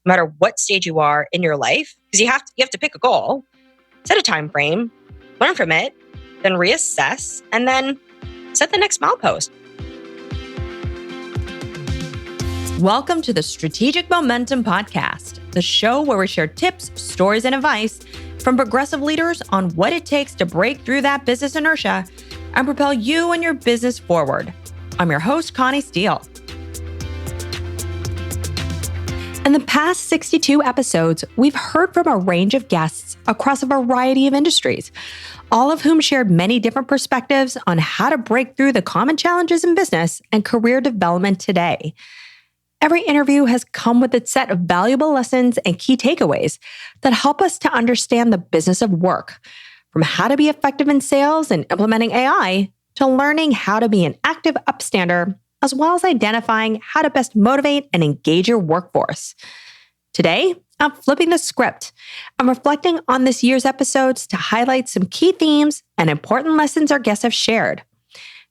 no matter what stage you are in your life, because you have to pick a goal, set a time frame, learn from it, then reassess, and then set the next milepost. Welcome to the Strategic Momentum Podcast, the show where we share tips, stories, and advice from progressive leaders on what it takes to break through that business inertia and propel you and your business forward. I'm your host, Connie Steele. In the past 62 episodes, we've heard from a range of guests across a variety of industries, all of whom shared many different perspectives on how to break through the common challenges in business and career development today. Every interview has come with its set of valuable lessons and key takeaways that help us to understand the business of work, from how to be effective in sales and implementing AI, to learning how to be an active upstander, as well as identifying how to best motivate and engage your workforce. Today, I'm flipping the script. I'm reflecting on this year's episodes to highlight some key themes and important lessons our guests have shared.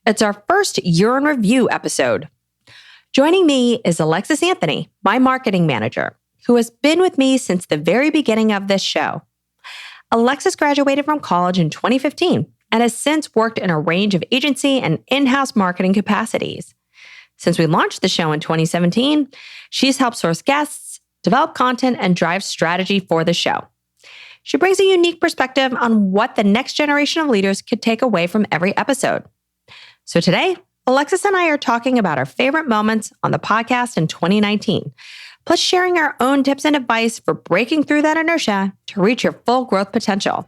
It's our first year in review episode. Joining me is Alexis Anthony, my marketing manager, who has been with me since the very beginning of this show. Alexis graduated from college in 2015 and has since worked in a range of agency and in-house marketing capacities. Since we launched the show in 2017, she's helped source guests, develop content, and drive strategy for the show. She brings a unique perspective on what the next generation of leaders could take away from every episode. So today, Alexis and I are talking about our favorite moments on the podcast in 2019, plus sharing our own tips and advice for breaking through that inertia to reach your full growth potential.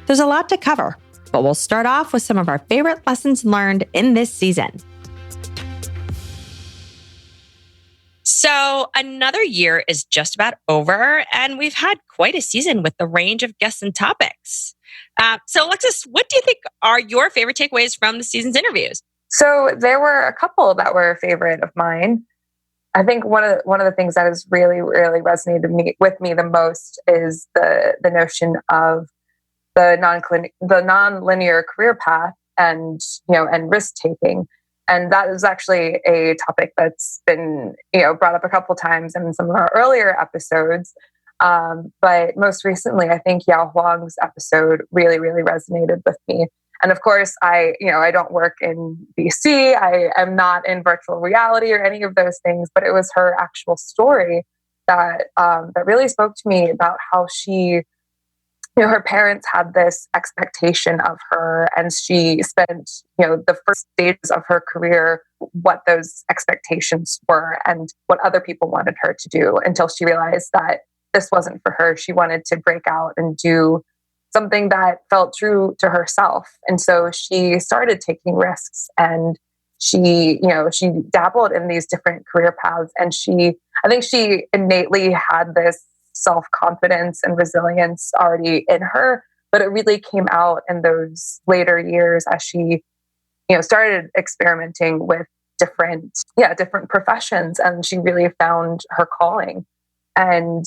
There's a lot to cover, but we'll start off with some of our favorite lessons learned in this season. So another year is just about over, and we've had quite a season with the range of guests and topics. So Alexis, what do you think are your favorite takeaways from the season's interviews? So there were a couple that were a favorite of mine. I think one of the things that has really resonated with me the most is the notion of the non-linear career path and risk taking. And that is actually a topic that's been, brought up a couple times in some of our earlier episodes. But most recently, I think Yao Huang's episode really resonated with me. And of course, I don't work in VC. I am not in virtual reality or any of those things, but it was her actual story that really spoke to me about how she, her parents had this expectation of her, and she spent, the first stages of her career, what those expectations were and what other people wanted her to do, until she realized that this wasn't for her. She wanted to break out and do something that felt true to herself. And so she started taking risks, and she dabbled in these different career paths. And I think she innately had this self-confidence and resilience already in her, but it really came out in those later years as she, started experimenting with different professions, and she really found her calling and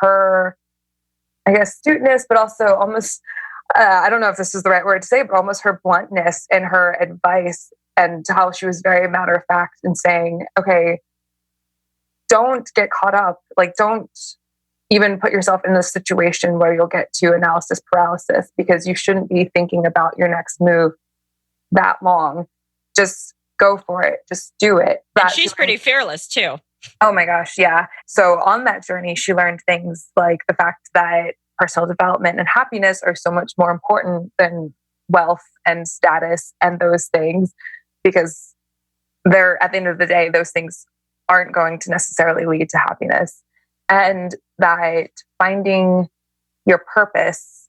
her, I guess, astuteness, but also almost, I don't know if this is the right word to say, but almost her bluntness in her advice, and how she was very matter of fact in saying, okay, don't get caught up. Like, don't even put yourself in this situation where you'll get to analysis paralysis, because you shouldn't be thinking about your next move that long. Just go for it. Just do it. And she's pretty fearless too. Oh my gosh, yeah. So on that journey, she learned things like the fact that personal development and happiness are so much more important than wealth and status and those things, because they're, at the end of the day, those things aren't going to necessarily lead to happiness. And that finding your purpose,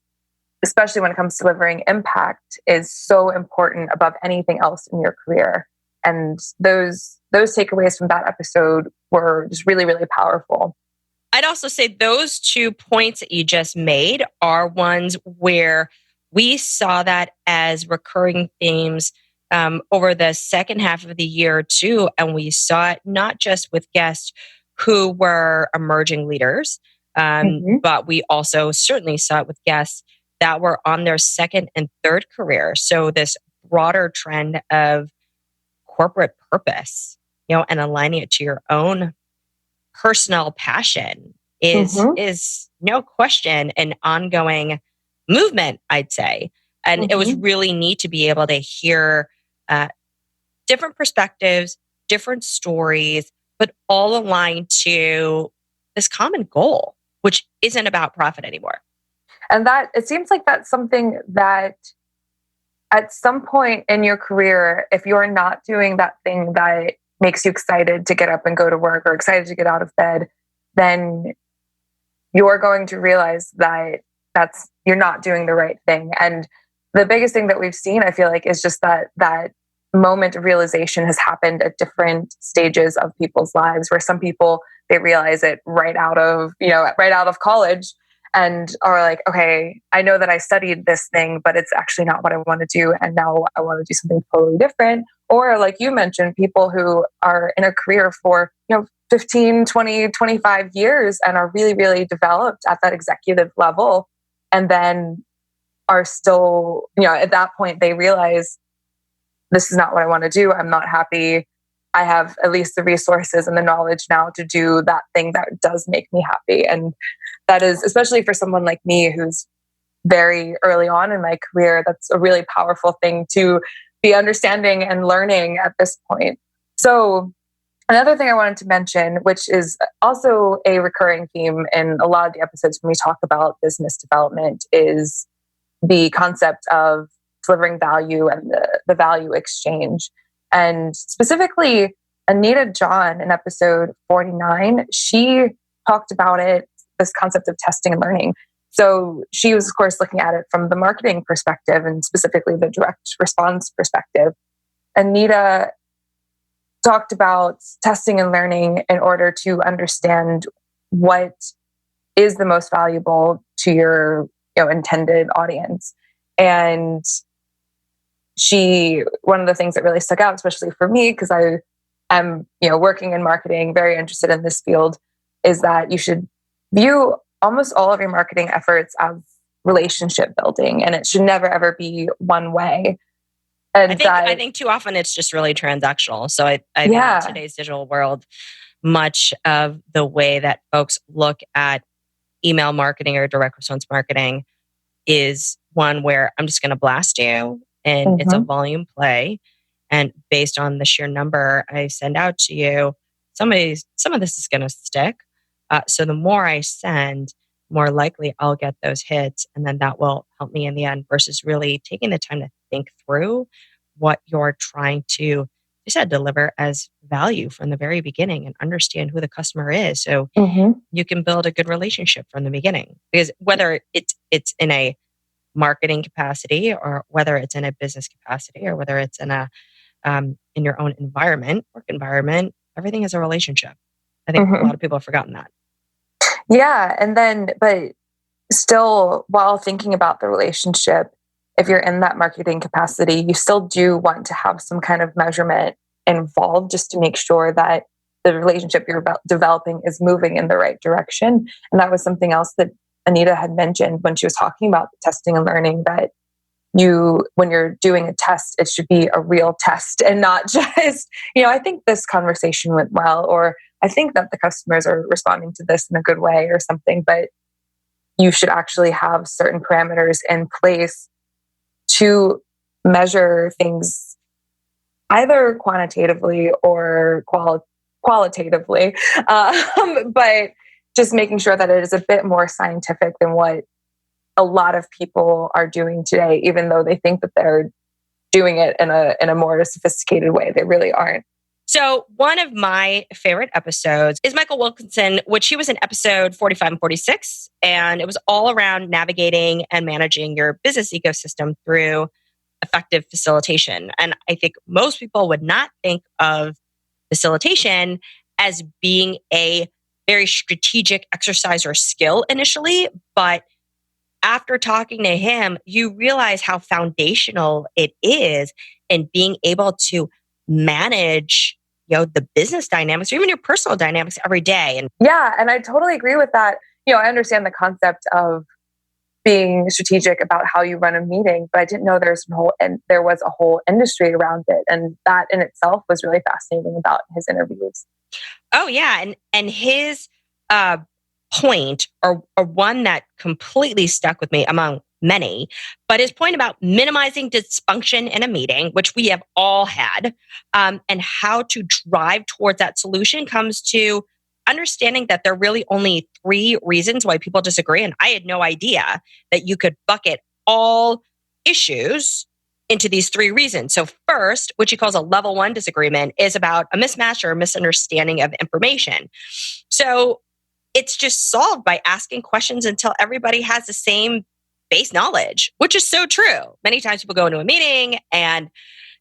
especially when it comes to delivering impact, is so important above anything else in your career. And those takeaways from that episode were just really powerful. I'd also say those 2 points that you just made are ones where we saw that as recurring themes over the second half of the year too. And we saw it not just with guests who were emerging leaders, but we also certainly saw it with guests that were on their second and third career. So this broader trend of corporate purpose, and aligning it to your own personal passion is Mm-hmm. is no question an ongoing movement, I'd say. And it was Mm-hmm. really neat to be able to hear uh, different perspectives, different stories, but all aligned to this common goal, which isn't about profit anymore. And that it seems like that's something that at some point in your career, if you're not doing that thing that makes you excited to get up and go to work or excited to get out of bed, then you're going to realize that you're not doing the right thing. And the biggest thing that we've seen, I feel like, is just that moment of realization has happened at different stages of people's lives, where some people, they realize it right out of college, and are like, okay, I know that I studied this thing, but it's actually not what I want to do, and now I want to do something totally different. Or like you mentioned, people who are in a career for 15, 20, 25 years and are really, really developed at that executive level, and then are still, at that point, they realize this is not what I want to do. I'm not happy. I have at least the resources and the knowledge now to do that thing that does make me happy. And that is, especially for someone like me who's very early on in my career, that's a really powerful thing to be understanding and learning at this point. So another thing I wanted to mention, which is also a recurring theme in a lot of the episodes when we talk about business development, is the concept of delivering value and the value exchange. And specifically, Anita John in episode 49, she talked about it, this concept of testing and learning. So she was, of course, looking at it from the marketing perspective and specifically the direct response perspective. Anita talked about testing and learning in order to understand what is the most valuable to your intended audience. And one of the things that really stuck out, especially for me, because I am working in marketing, very interested in this field, is that you should view almost all of your marketing efforts as relationship building, and it should never ever be one way. And I think too often it's just really transactional. So I think in today's digital world, much of the way that folks look at email marketing or direct response marketing is one where I'm just going to blast you, and it's a volume play. And based on the sheer number I send out to you, some of this is going to stick. So the more I send, more likely I'll get those hits, and then that will help me in the end, versus really taking the time to think through what you're trying to, you said, deliver as value from the very beginning, and understand who the customer is, so you can build a good relationship from the beginning. Because whether it's in a marketing capacity, or whether it's in a business capacity, or whether it's in in your own work environment, everything is a relationship. I think a lot of people have forgotten that. Yeah. And then, but still, while thinking about the relationship, if you're in that marketing capacity, you still do want to have some kind of measurement involved, just to make sure that the relationship you're developing is moving in the right direction. And that was something else that Anita had mentioned when she was talking about the testing and learning, that when you're doing a test, it should be a real test and not just, I think this conversation went well, or I think that the customers are responding to this in a good way or something. But you should actually have certain parameters in place to measure things either quantitatively or qualitatively, but just making sure that it is a bit more scientific than what a lot of people are doing today, even though they think that they're doing it in a more sophisticated way. They really aren't. So one of my favorite episodes is Michael Wilkinson, which he was in episode 45 and 46. And it was all around navigating and managing your business ecosystem through effective facilitation. And I think most people would not think of facilitation as being a very strategic exercise or skill initially, but after talking to him, you realize how foundational it is in being able to manage, the business dynamics or even your personal dynamics every day. And yeah, and I totally agree with that. I understand the concept of being strategic about how you run a meeting, but I didn't know there was a whole industry around it, and that in itself was really fascinating about his interviews. Oh yeah, and his uh, point, or one that completely stuck with me among many, but his point about minimizing dysfunction in a meeting, which we have all had, and how to drive towards that solution comes to understanding that there are really only three reasons why people disagree, and I had no idea that you could bucket all issues into these three reasons. So first, which he calls a level one disagreement, is about a mismatch or a misunderstanding of information. So it's just solved by asking questions until everybody has the same base knowledge, which is so true. Many times people go into a meeting and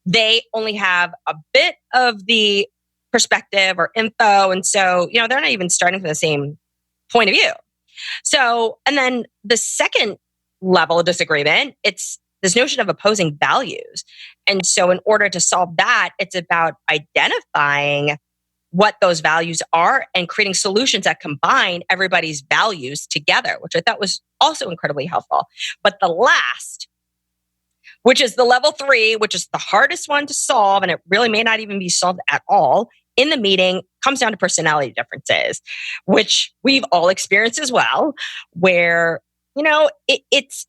they only have a bit of the perspective or info. And so, they're not even starting from the same point of view. So, and then the second level of disagreement, it's this notion of opposing values. And so, in order to solve that, it's about identifying what those values are and creating solutions that combine everybody's values together, which I thought was also incredibly helpful. But the last, which is the level three, which is the hardest one to solve, and it really may not even be solved at all in the meeting, comes down to personality differences, which we've all experienced as well, where, it's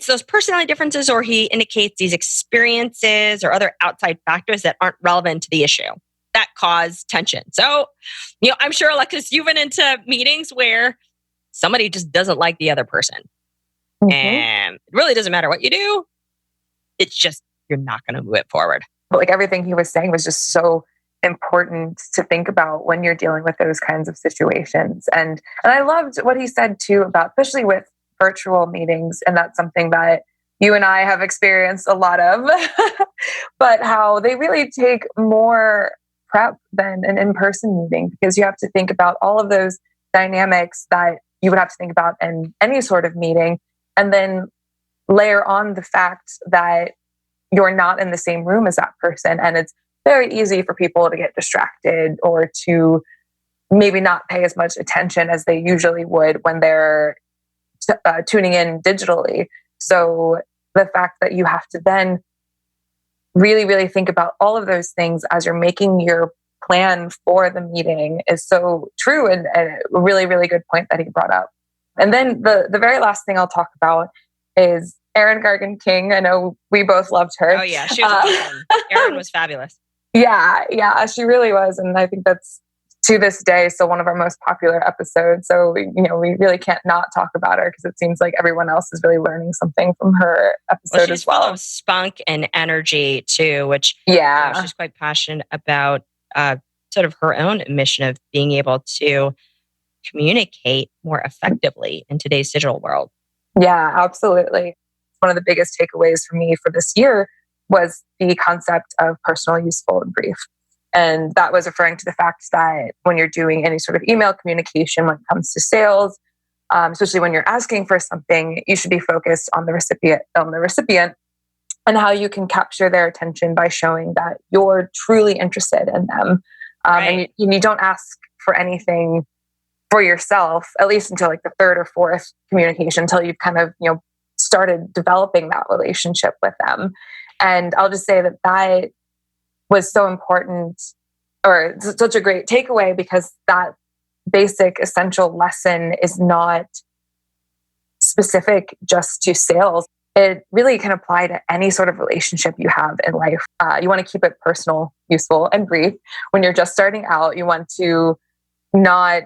those personality differences, or he indicates these experiences or other outside factors that aren't relevant to the issue that cause tension. So, I'm sure, Alexis, you've been into meetings where somebody just doesn't like the other person. Mm-hmm. And it really doesn't matter what you do. It's just, you're not going to move it forward. But like everything he was saying was just so important to think about when you're dealing with those kinds of situations. And I loved what he said too about, especially with virtual meetings. And that's something that you and I have experienced a lot of, but how they really take more prep than an in-person meeting, because you have to think about all of those dynamics that you would have to think about in any sort of meeting. And then layer on the fact that you're not in the same room as that person. And it's very easy for people to get distracted or to maybe not pay as much attention as they usually would when they're tuning in digitally. So the fact that you have to then really, really think about all of those things as you're making your plan for the meeting is so true, and a really, really good point that he brought up. And then the very last thing I'll talk about is Erin Gargan King. I know we both loved her. Oh yeah, she was awesome. Erin was fabulous. Yeah, she really was. And I think that's, to this day, still one of our most popular episodes. So, we really can't not talk about her, because it seems like everyone else is really learning something from her episode as well. She's full of spunk and energy too, which she's quite passionate about sort of her own mission of being able to communicate more effectively in today's digital world. Yeah, absolutely. One of the biggest takeaways for me for this year was the concept of personal, useful, and brief. And that was referring to the fact that when you're doing any sort of email communication, when it comes to sales, especially when you're asking for something, you should be focused on the recipient and how you can capture their attention by showing that you're truly interested in them. Right. And you don't ask for anything for yourself, at least until like the third or fourth communication, until you've kind of, started developing that relationship with them. And I'll just say that was so important, or such a great takeaway, because that basic essential lesson is not specific just to sales. It really can apply to any sort of relationship you have in life. You want to keep it personal, useful, and brief. When you're just starting out, you want to not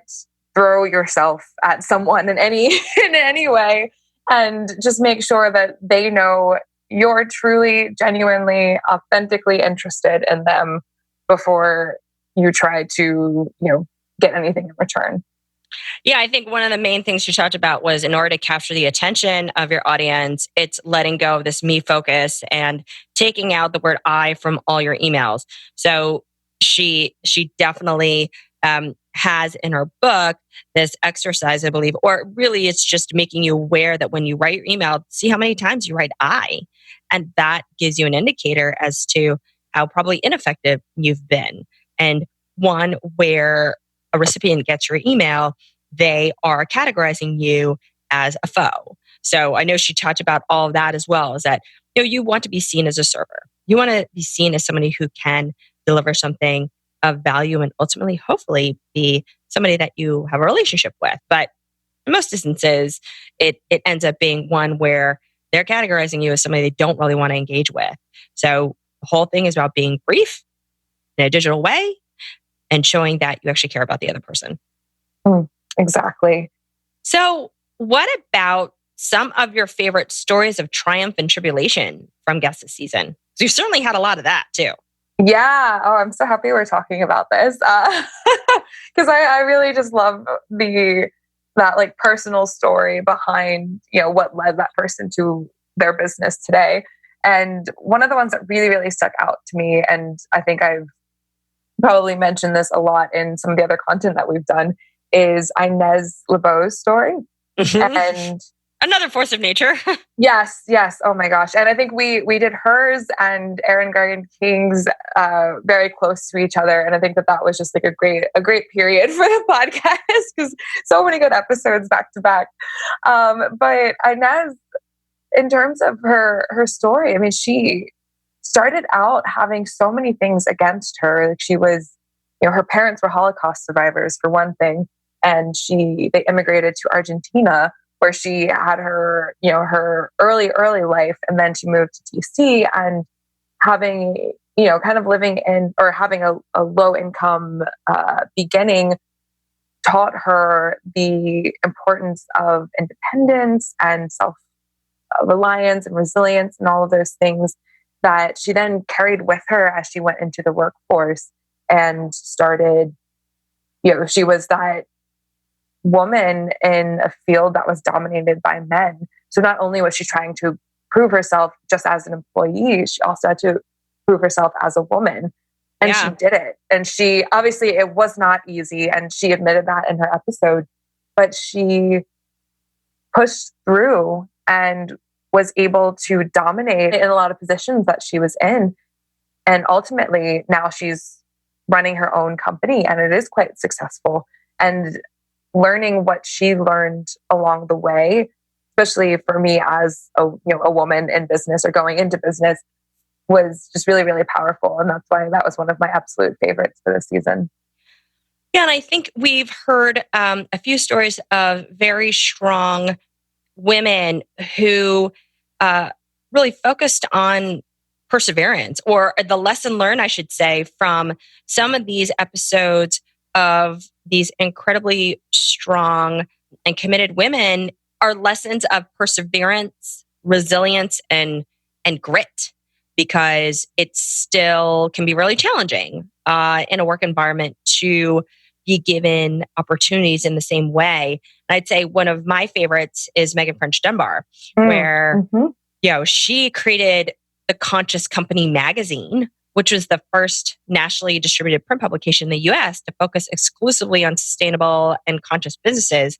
throw yourself at someone in any way, and just make sure that they know you're truly, genuinely, authentically interested in them before you try to, get anything in return. Yeah, I think one of the main things you talked about was, in order to capture the attention of your audience, it's letting go of this me focus and taking out the word I from all your emails. So she definitely has in her book this exercise, I believe, or really it's just making you aware that when you write your email, see how many times you write I. And that gives you an indicator as to how probably ineffective you've been. And one where a recipient gets your email, they are categorizing you as a foe. So I know she talked about all of that as well, is that you want to be seen as a server. You want to be seen as somebody who can deliver something of value and ultimately, hopefully, be somebody that you have a relationship with. But in most instances, it ends up being one where they're categorizing you as somebody they don't really want to engage with. So the whole thing is about being brief in a digital way and showing that you actually care about the other person. Exactly. So what about some of your favorite stories of triumph and tribulation from guests this season? So you've certainly had a lot of that too. Yeah. Oh, I'm so happy we're talking about this because I really just love that like personal story behind what led that person to their business today. And one of the ones that really really stuck out to me, and I think I've probably mentioned this a lot in some of the other content that we've done, is Inez LeBeau's story. And another force of nature. Yes. Oh my gosh. And I think we did hers and Erin Gargan King's very close to each other. And I think that was just like a great period for the podcast because so many good episodes back to back. But Inez, in terms of her story, I mean, she started out having so many things against her. Like she was, her parents were Holocaust survivors for one thing, and they immigrated to Argentina, where she had her, her early life. And then she moved to DC and having, kind of living in or having a low income beginning taught her the importance of independence and self reliance and resilience and all of those things that she then carried with her as she went into the workforce and started, she was that woman in a field that was dominated by men. So not only was she trying to prove herself just as an employee, she also had to prove herself as a woman. And she did it. And she, obviously it was not easy. And she admitted that in her episode, but she pushed through and was able to dominate in a lot of positions that she was in. And ultimately now she's running her own company and it is quite successful. And learning what she learned along the way, especially for me as a woman in business or going into business, was just really, really powerful. And that's why that was one of my absolute favorites for this season. Yeah, and I think we've heard a few stories of very strong women who really focused on perseverance, or the lesson learned, I should say, from some of these episodes of these incredibly strong and committed women are lessons of perseverance, resilience, and grit, because it still can be really challenging in a work environment to be given opportunities in the same way. And I'd say one of my favorites is Megan French Dunbar, where she created the Conscious Company magazine, which was the first nationally distributed print publication in the US to focus exclusively on sustainable and conscious businesses.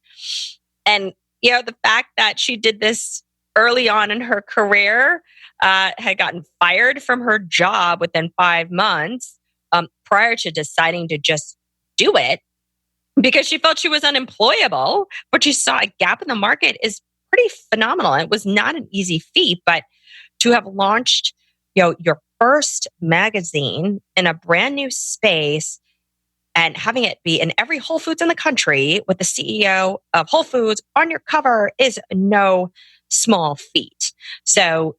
And, the fact that she did this early on in her career, had gotten fired from her job within 5 months prior to deciding to just do it because she felt she was unemployable, but she saw a gap in the market, is pretty phenomenal. It was not an easy feat, but to have launched, your first magazine in a brand new space and having it be in every Whole Foods in the country with the CEO of Whole Foods on your cover is no small feat. So,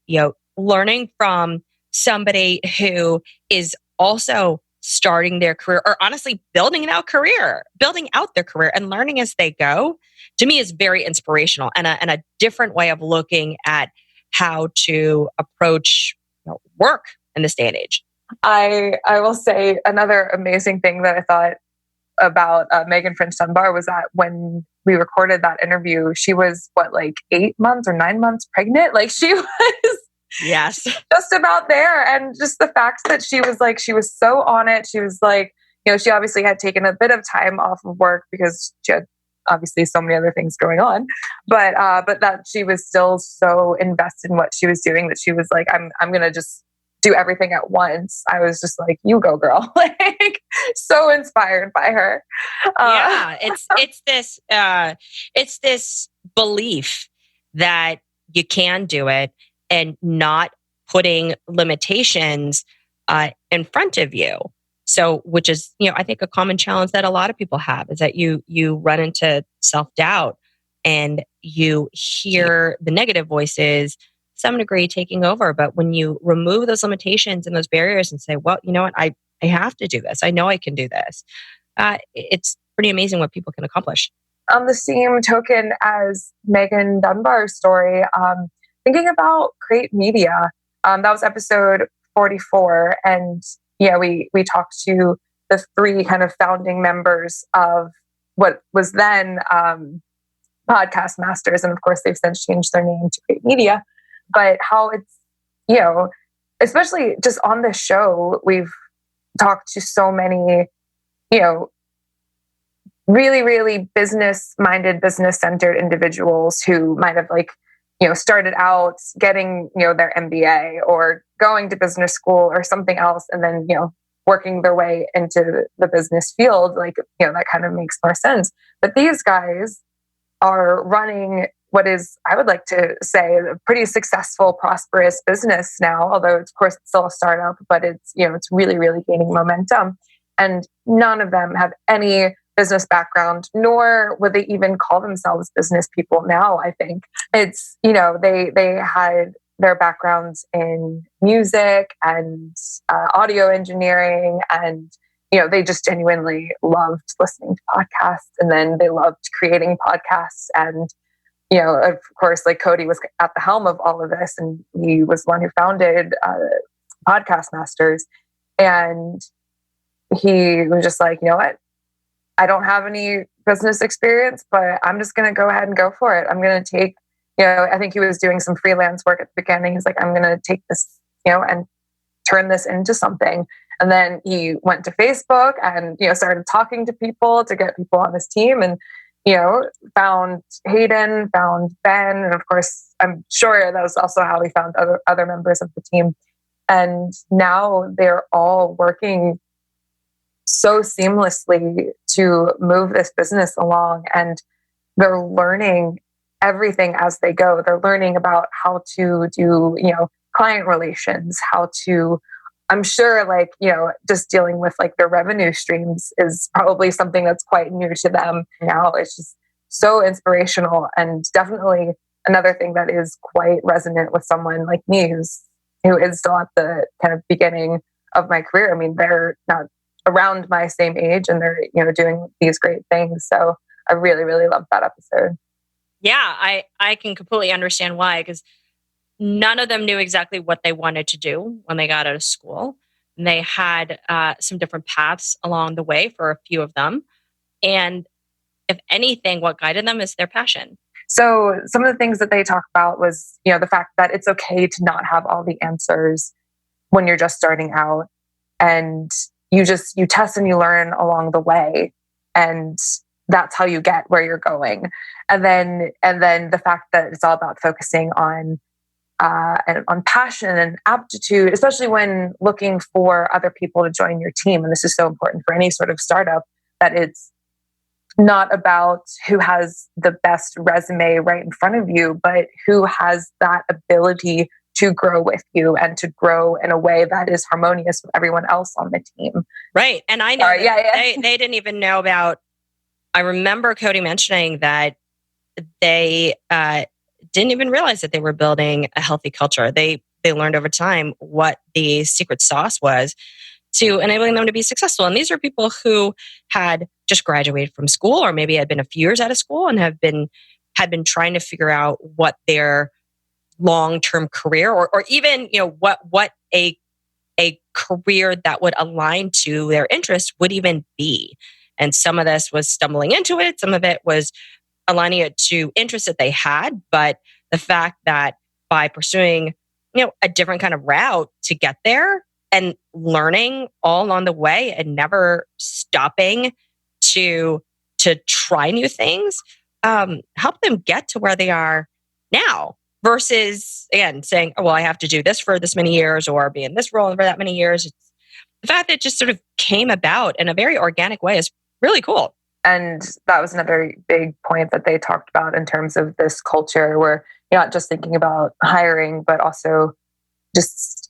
learning from somebody who is also starting their career, or honestly building out their career and learning as they go, to me is very inspirational and a different way of looking at how to approach work in this day and age. I will say another amazing thing that I thought about Megan French Dunbar was that when we recorded that interview, she was 8 months or 9 months pregnant. Like she was just about there. And just the fact that she was so on it. She was like, she obviously had taken a bit of time off of work because she had obviously so many other things going on, but that she was still so invested in what she was doing that she was like, I'm going to just do everything at once. I was just like, you go girl. Like so inspired by her. It's this belief that you can do it and not putting limitations in front of you. So, which is, I think a common challenge that a lot of people have is that you run into self-doubt and you hear the negative voices to some degree taking over. But when you remove those limitations and those barriers and say, well, you know what, I have to do this. I know I can do this. It's pretty amazing what people can accomplish. On the same token as Megan Dunbar's story, thinking about Create Media, that was episode 44. And yeah, we talked to the three kind of founding members of what was then Podcast Masters. And of course, they've since changed their name to Create Media. But how it's, especially just on this show, we've talked to so many, really, really business-minded, business-centered individuals who might have started out getting, their MBA or going to business school or something else, and then, working their way into the business field. That kind of makes more sense. But these guys are running what is, I would like to say, a pretty successful, prosperous business now, although of course it's still a startup, but it's, it's really, really gaining momentum. And none of them have any business background, nor would they even call themselves business people now. I think it's, they had their backgrounds in music and audio engineering, and they just genuinely loved listening to podcasts, and then they loved creating podcasts. And of course, Cody was at the helm of all of this, and he was the one who founded Podcast Masters. And he was just like, you know what? I don't have any business experience, but I'm just going to go ahead and go for it. I'm going to take, I think he was doing some freelance work at the beginning. He's like, I'm going to take this, and turn this into something. And then he went to Facebook and, started talking to people to get people on his team, and, found Hayden, found Ben. And of course, I'm sure that was also how he found other members of the team. And now they're all working so seamlessly to move this business along, and they're learning everything as they go. They're learning about how to do, client relations, how to, I'm sure just dealing with their revenue streams is probably something that's quite new to them now. It's just so inspirational, and definitely another thing that is quite resonant with someone like me who is still at the kind of beginning of my career. I mean, they're not around my same age, and they're, doing these great things. So I really, really loved that episode. Yeah, I can completely understand why, because none of them knew exactly what they wanted to do when they got out of school. And they had some different paths along the way for a few of them. And if anything, what guided them is their passion. So some of the things that they talked about was, the fact that it's okay to not have all the answers when you're just starting out. And you test and you learn along the way, and that's how you get where you're going. And then the fact that it's all about focusing on passion and aptitude, especially when looking for other people to join your team. And this is so important for any sort of startup, that it's not about who has the best resume right in front of you, but who has that ability to grow with you and to grow in a way that is harmonious with everyone else on the team. Right. And I know they didn't even know about, I remember Cody mentioning that they didn't even realize that they were building a healthy culture. They learned over time what the secret sauce was to enabling them to be successful. And these are people who had just graduated from school, or maybe had been a few years out of school and had been trying to figure out what their long-term career, or even, what a career that would align to their interests would even be. And some of this was stumbling into it. Some of it was aligning it to interests that they had. But the fact that by pursuing, a different kind of route to get there, and learning all along the way and never stopping to try new things, help them get to where they are now. Versus, again, saying, oh, well, I have to do this for this many years, or be in this role for that many years. It's the fact that it just sort of came about in a very organic way is really cool. And that was another big point that they talked about in terms of this culture, where you're not just thinking about hiring, but also just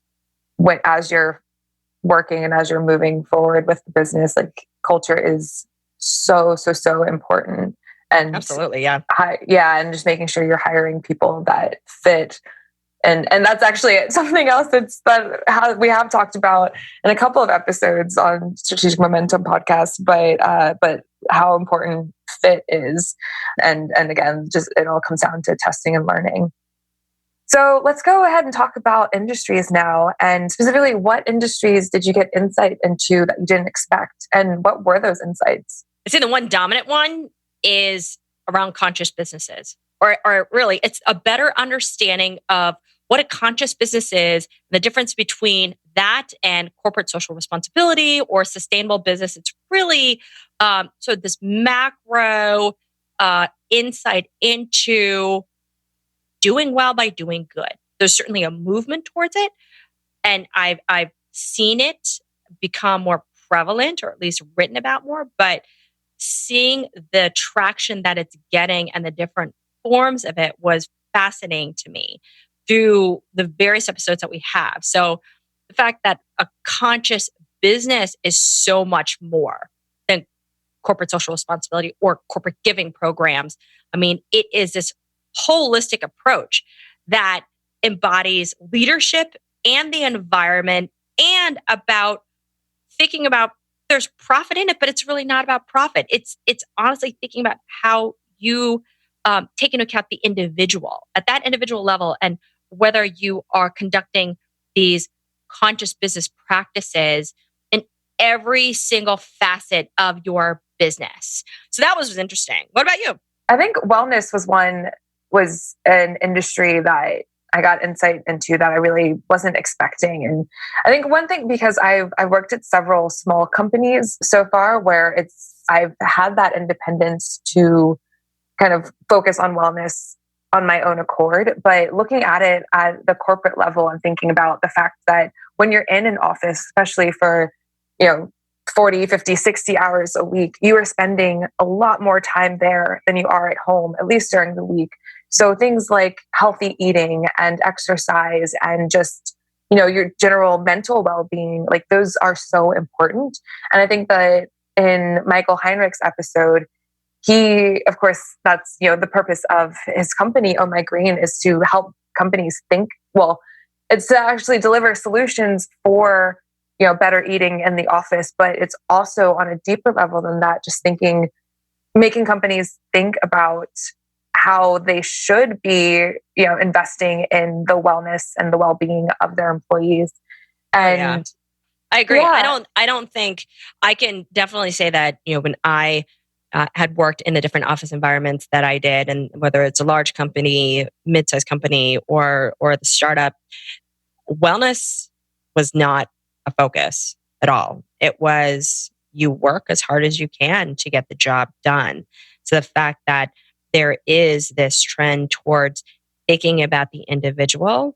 as you're working and as you're moving forward with the business, like culture is so important. And Absolutely, yeah. and just making sure you're hiring people that fit. And that's actually something else that we have talked about in a couple of episodes on Strategic Momentum podcast, but how important fit is. And again, just it all comes down to testing and learning. So let's go ahead and talk about industries now. And specifically, what industries did you get insight into that you didn't expect? And what were those insights? I'd say the one dominant one is around conscious businesses, or really, it's a better understanding of what a conscious business is, the difference between that and corporate social responsibility or sustainable business. It's really so this macro insight into doing well by doing good. There's certainly a movement towards it, and I've seen it become more prevalent, or at least written about more. But seeing the traction that it's getting and the different forms of it was fascinating to me through the various episodes that we have. So the fact that a conscious business is so much more than corporate social responsibility or corporate giving programs. I mean, it is this holistic approach that embodies leadership and the environment, and about thinking about there's profit in it, but it's really not about profit. It's honestly thinking about how you take into account the individual at that individual level, and whether you are conducting these conscious business practices in every single facet of your business. So that was interesting. What about you? I think wellness was an industry that I got insight into that I really wasn't expecting. And I think one thing, because I've worked at several small companies so far where I've had that independence to kind of focus on wellness on my own accord. But looking at it at the corporate level and thinking about the fact that when you're in an office, especially for, 40, 50, 60 hours a week, you are spending a lot more time there than you are at home, at least during the week. So things like healthy eating and exercise and just, your general mental well-being, like those are so important. And I think that in Michael Heinrich's episode, he, of course, that's, the purpose of his company, Oh My Green, is to help companies it's to actually deliver solutions for, better eating in the office, but it's also on a deeper level than that, just making companies think about how they should be, investing in the wellness and the well-being of their employees. And I agree. Yeah. I don't think I can definitely say that, when I had worked in the different office environments that I did, and whether it's a large company, mid-sized company, or the startup, wellness was not a focus at all. It was, you work as hard as you can to get the job done. So the fact that there is this trend towards thinking about the individual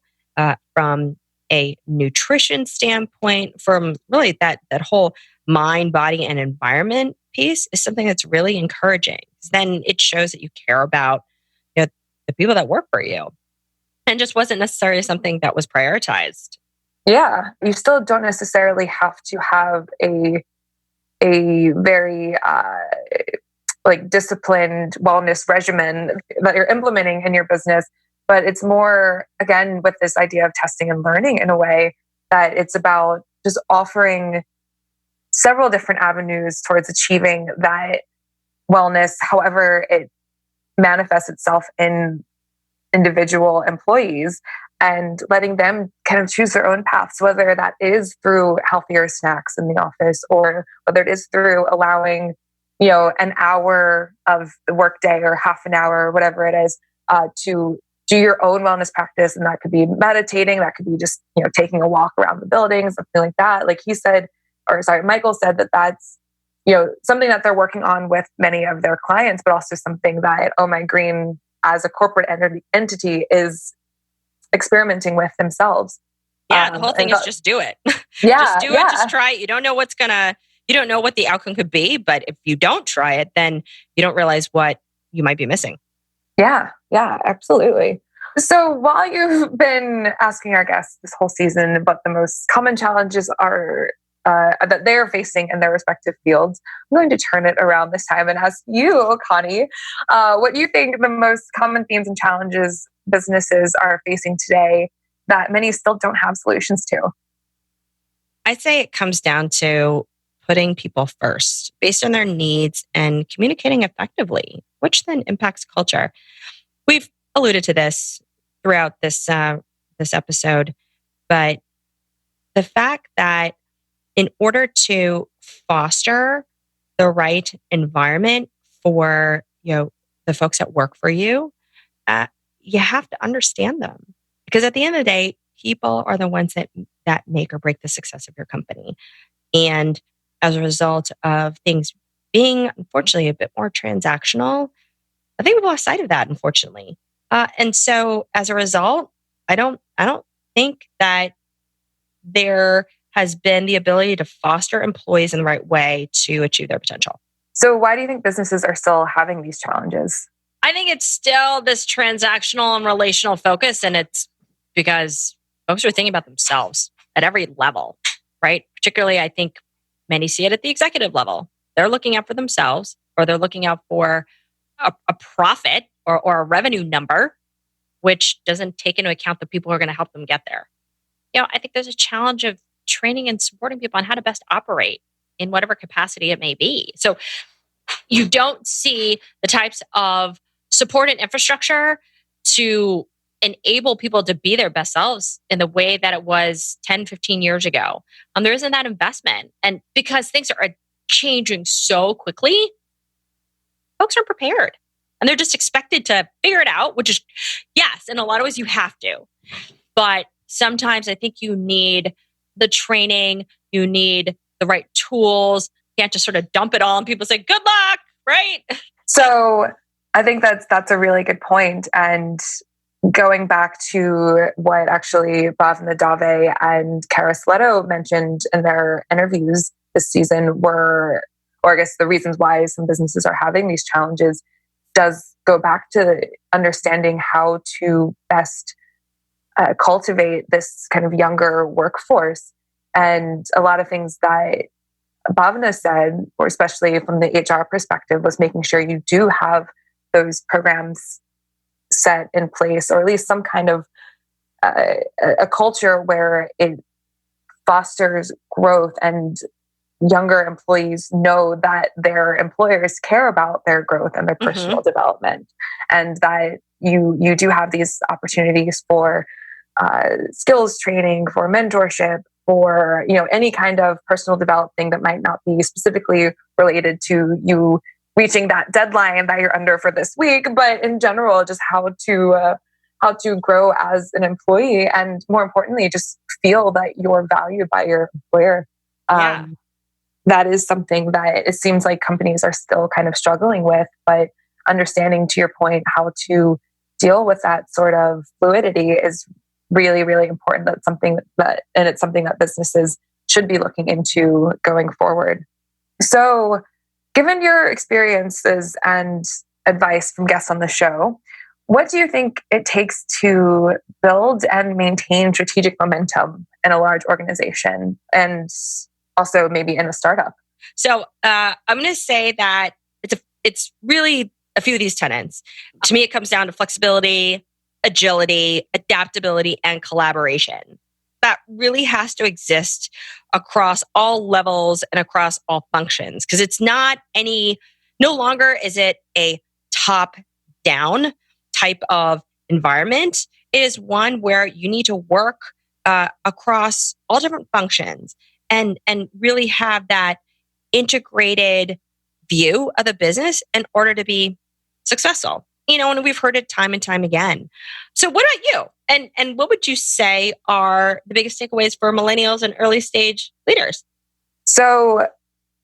from a nutrition standpoint, from really that whole mind, body, and environment piece is something that's really encouraging. Then it shows that you care about the people that work for you, and just wasn't necessarily something that was prioritized. Yeah, you still don't necessarily have to have a very disciplined wellness regimen that you're implementing in your business, but it's more, again, with this idea of testing and learning in a way that it's about just offering several different avenues towards achieving that wellness, however it manifests itself in individual employees, and letting them kind of choose their own paths, whether that is through healthier snacks in the office, or whether it is through allowing, an hour of the workday or half an hour or whatever it is, to do your own wellness practice. And that could be meditating, that could be just, taking a walk around the building, something like that. Like Michael said that that's, something that they're working on with many of their clients, but also something that Oh My Green as a corporate entity is experimenting with themselves. Yeah, the whole thing is just do it. Yeah, just do it. Just try it. You don't know you don't know what the outcome could be, but if you don't try it, then you don't realize what you might be missing. Yeah, absolutely. So while you've been asking our guests this whole season what the most common challenges are that they're facing in their respective fields, I'm going to turn it around this time and ask you, Connie, what do you think the most common themes and challenges businesses are facing today that many still don't have solutions to? I'd say it comes down to putting people first based on their needs and communicating effectively, which then impacts culture. We've alluded to this throughout this episode, but the fact that in order to foster the right environment for the folks that work for you, uh, you have to understand them, because at the end of the day, people are the ones that make or break the success of your company. And as a result of things being unfortunately a bit more transactional, I think we've lost sight of that, unfortunately. And so as a result, I don't think that there has been the ability to foster employees in the right way to achieve their potential. So why do you think businesses are still having these challenges? I think it's still this transactional and relational focus, and it's because folks are thinking about themselves at every level, right? Particularly, I think many see it at the executive level. They're looking out for themselves, or they're looking out for a profit or a revenue number, which doesn't take into account the people who are going to help them get there. I think there's a challenge of training and supporting people on how to best operate in whatever capacity it may be. So you don't see the types of support and infrastructure to enable people to be their best selves in the way that it was 10, 15 years ago. There isn't that investment. And because things are changing so quickly, folks aren't prepared. And they're just expected to figure it out, which is, yes, in a lot of ways you have to. But sometimes I think you need the training, you need the right tools. You can't just sort of dump it all and people say, good luck, right? So I think that's a really good point. And going back to what actually Bhavna Dave and Cara Sletto mentioned in their interviews this season were, or I guess the reasons why some businesses are having these challenges does go back to understanding how to best cultivate this kind of younger workforce. And a lot of things that Bhavna said, or especially from the HR perspective, was making sure you do have those programs set in place, or at least some kind of a culture where it fosters growth and younger employees know that their employers care about their growth and their personal development, and that you do have these opportunities for skills training, for mentorship, for any kind of personal development thing that might not be specifically related to you reaching that deadline that you're under for this week, but in general, just how to grow as an employee, and more importantly, just feel that you're valued by your employer. Yeah. That is something that it seems like companies are still kind of struggling with, but understanding, to your point, how to deal with that sort of fluidity is really, really important. That's something and it's something that businesses should be looking into going forward. So, given your experiences and advice from guests on the show, what do you think it takes to build and maintain strategic momentum in a large organization, and also maybe in a startup? So I'm going to say that it's really a few of these tenets. To me, it comes down to flexibility, agility, adaptability, and collaboration. That really has to exist across all levels and across all functions, because it's no longer is it a top-down type of environment. It is one where you need to work across all different functions and really have that integrated view of the business in order to be successful. And we've heard it time and time again. So what about you? And what would you say are the biggest takeaways for millennials and early stage leaders? So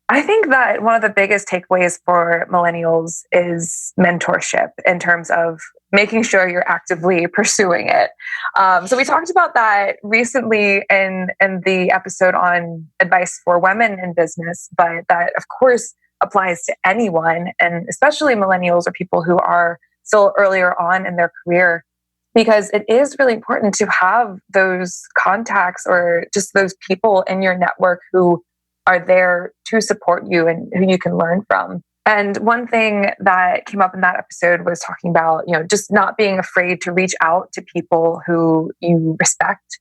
I think that one of the biggest takeaways for millennials is mentorship, in terms of making sure you're actively pursuing it. So we talked about that recently in the episode on advice for women in business, but that of course applies to anyone, and especially millennials or people who are still earlier on in their career. because it is really important to have those contacts or just those people in your network who are there to support you and who you can learn from. And one thing that came up in that episode was talking about, just not being afraid to reach out to people who you respect.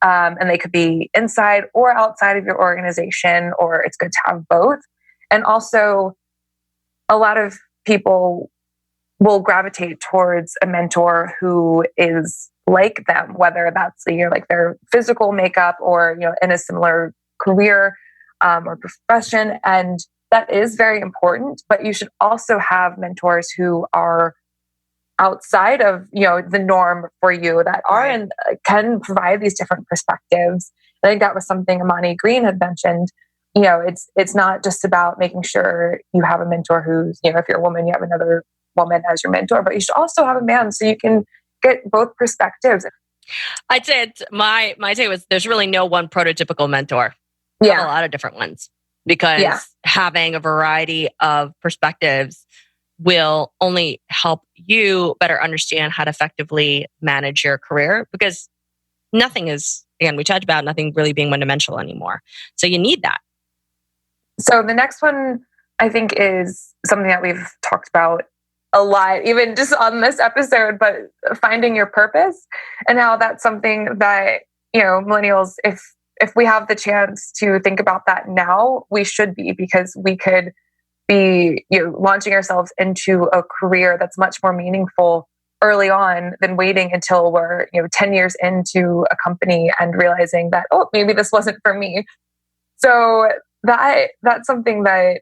And they could be inside or outside of your organization, or it's good to have both. And also, a lot of people will gravitate towards a mentor who is like them, whether that's like their physical makeup or in a similar career or profession. And that is very important, but you should also have mentors who are outside of the norm for you, that are and can provide these different perspectives. I think that was something Amani Green had mentioned. It's not just about making sure you have a mentor who's, if you're a woman, you have another woman as your mentor, but you should also have a man so you can get both perspectives. I'd say my take was there's really no one prototypical mentor. Yeah. Have a lot of different ones, because having a variety of perspectives will only help you better understand how to effectively manage your career, because nothing is, again, we talked about nothing really being one-dimensional anymore. So you need that. So the next one, I think, is something that we've talked about a lot, even just on this episode, but finding your purpose, and how that's something that, millennials, if we have the chance to think about that now, we should be, because we could be launching ourselves into a career that's much more meaningful early on than waiting until we're 10 years into a company and realizing that, oh, maybe this wasn't for me. So that's something that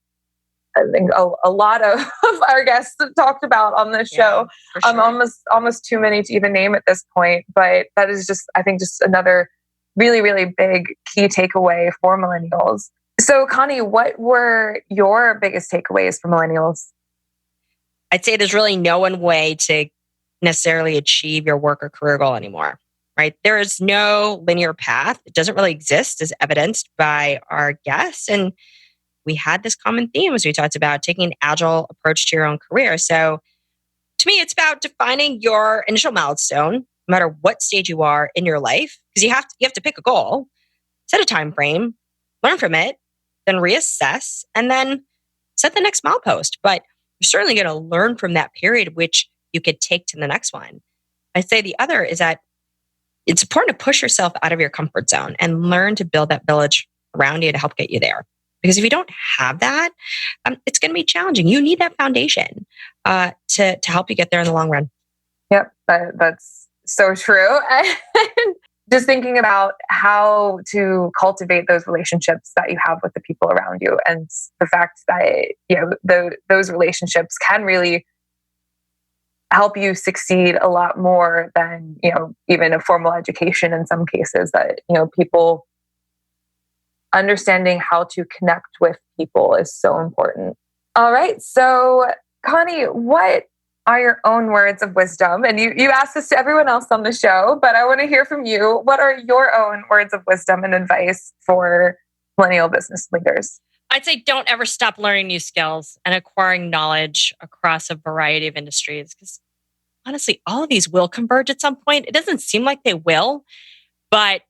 I think a lot of our guests have talked about on this show. Sure. Almost too many to even name at this point, but that is just, I think, just another really, really big key takeaway for millennials. So, Connie, what were your biggest takeaways for millennials? I'd say there's really no one way to necessarily achieve your work or career goal anymore, right? There is no linear path. It doesn't really exist, as evidenced by our guests. And we had this common theme as we talked about taking an agile approach to your own career. So to me, it's about defining your initial milestone, no matter what stage you are in your life, because you have to pick a goal, set a time frame, learn from it, then reassess, and then set the next milepost. But you're certainly going to learn from that period, which you could take to the next one. I'd say the other is that it's important to push yourself out of your comfort zone and learn to build that village around you to help get you there. Because if you don't have that, it's going to be challenging. You need that foundation to help you get there in the long run. Yep, that's so true. Just thinking about how to cultivate those relationships that you have with the people around you, and the fact that those relationships can really help you succeed a lot more than even a formal education in some cases. That people understanding how to connect with people is so important. All right, so Connie, what are your own words of wisdom? And you asked this to everyone else on the show, but I want to hear from you. What are your own words of wisdom and advice for millennial business leaders? I'd say don't ever stop learning new skills and acquiring knowledge across a variety of industries, because honestly, all of these will converge at some point. It doesn't seem like they will, but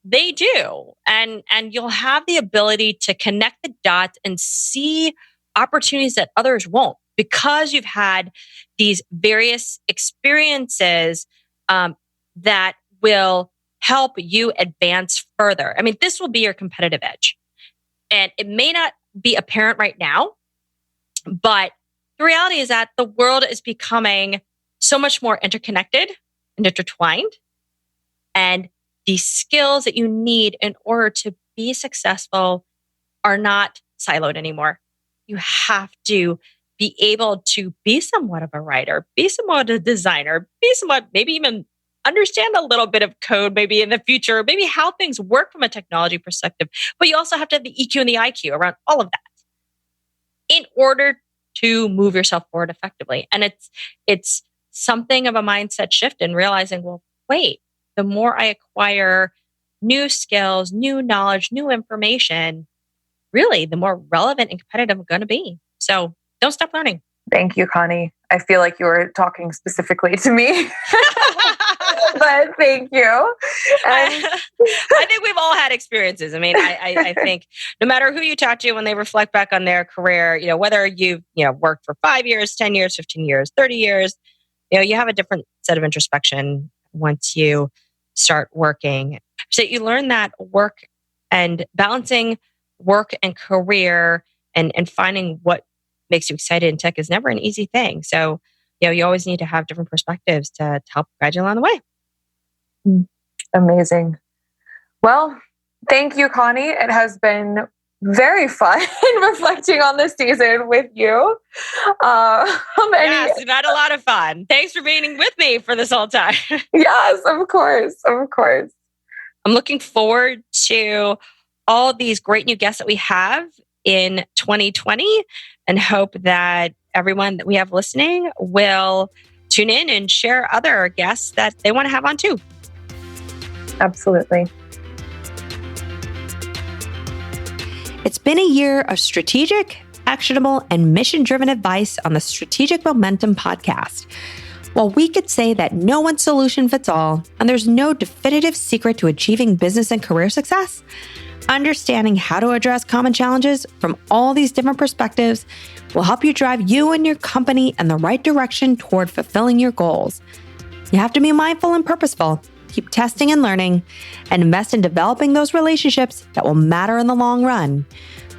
they do. And you'll have the ability to connect the dots and see opportunities that others won't, because you've had these various experiences that will help you advance further. I mean, this will be your competitive edge. And it may not be apparent right now, but the reality is that the world is becoming so much more interconnected and intertwined. And the skills that you need in order to be successful are not siloed anymore. You have to be able to be somewhat of a writer, be somewhat a designer, be somewhat, maybe even understand a little bit of code, maybe in the future, maybe how things work from a technology perspective. But you also have to have the EQ and the IQ around all of that in order to move yourself forward effectively. And it's something of a mindset shift in realizing, well, wait, the more I acquire new skills, new knowledge, new information, really, the more relevant and competitive I'm going to be. So don't stop learning. Thank you, Connie. I feel like you were talking specifically to me, but thank you. I think we've all had experiences. I mean, I think no matter who you talk to, when they reflect back on their career, whether you've, worked for 5 years, 10 years, 15 years, 30 years, you have a different set of introspection once you start working. So you learn that work and balancing work and career and finding what makes you excited in tech is never an easy thing. So, you always need to have different perspectives to help guide you along the way. Amazing. Well, thank you, Connie. It has been very fun reflecting on this season with you. Yes, we've had a lot of fun. Thanks for being with me for this whole time. Yes, of course. Of course. I'm looking forward to all these great new guests that we have in 2020 and hope that everyone that we have listening will tune in and share other guests that they want to have on too. Absolutely. It's been a year of strategic, actionable, and mission-driven advice on the Strategic Momentum podcast. While we could say that no one solution fits all, and there's no definitive secret to achieving business and career success, understanding how to address common challenges from all these different perspectives will help you drive you and your company in the right direction toward fulfilling your goals. You have to be mindful and purposeful, keep testing and learning, and invest in developing those relationships that will matter in the long run.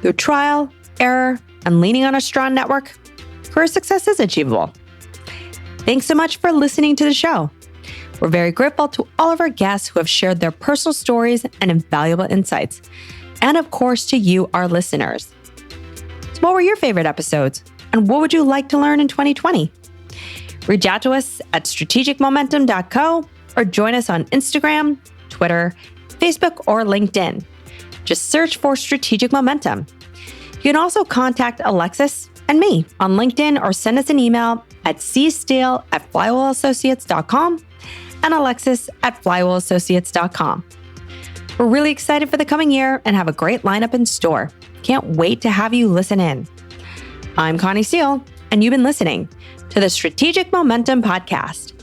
Through trial, error, and leaning on a strong network, career success is achievable. Thanks so much for listening to the show. We're very grateful to all of our guests who have shared their personal stories and invaluable insights. And of course, to you, our listeners. So what were your favorite episodes? And what would you like to learn in 2020? Reach out to us at strategicmomentum.co or join us on Instagram, Twitter, Facebook, or LinkedIn. Just search for Strategic Momentum. You can also contact Alexis and me on LinkedIn or send us an email at csteele@flywheelassociates.com and alexis@flywheelassociates.com. We're really excited for the coming year and have a great lineup in store. Can't wait to have you listen in. I'm Connie Steele, and you've been listening to the Strategic Momentum Podcast.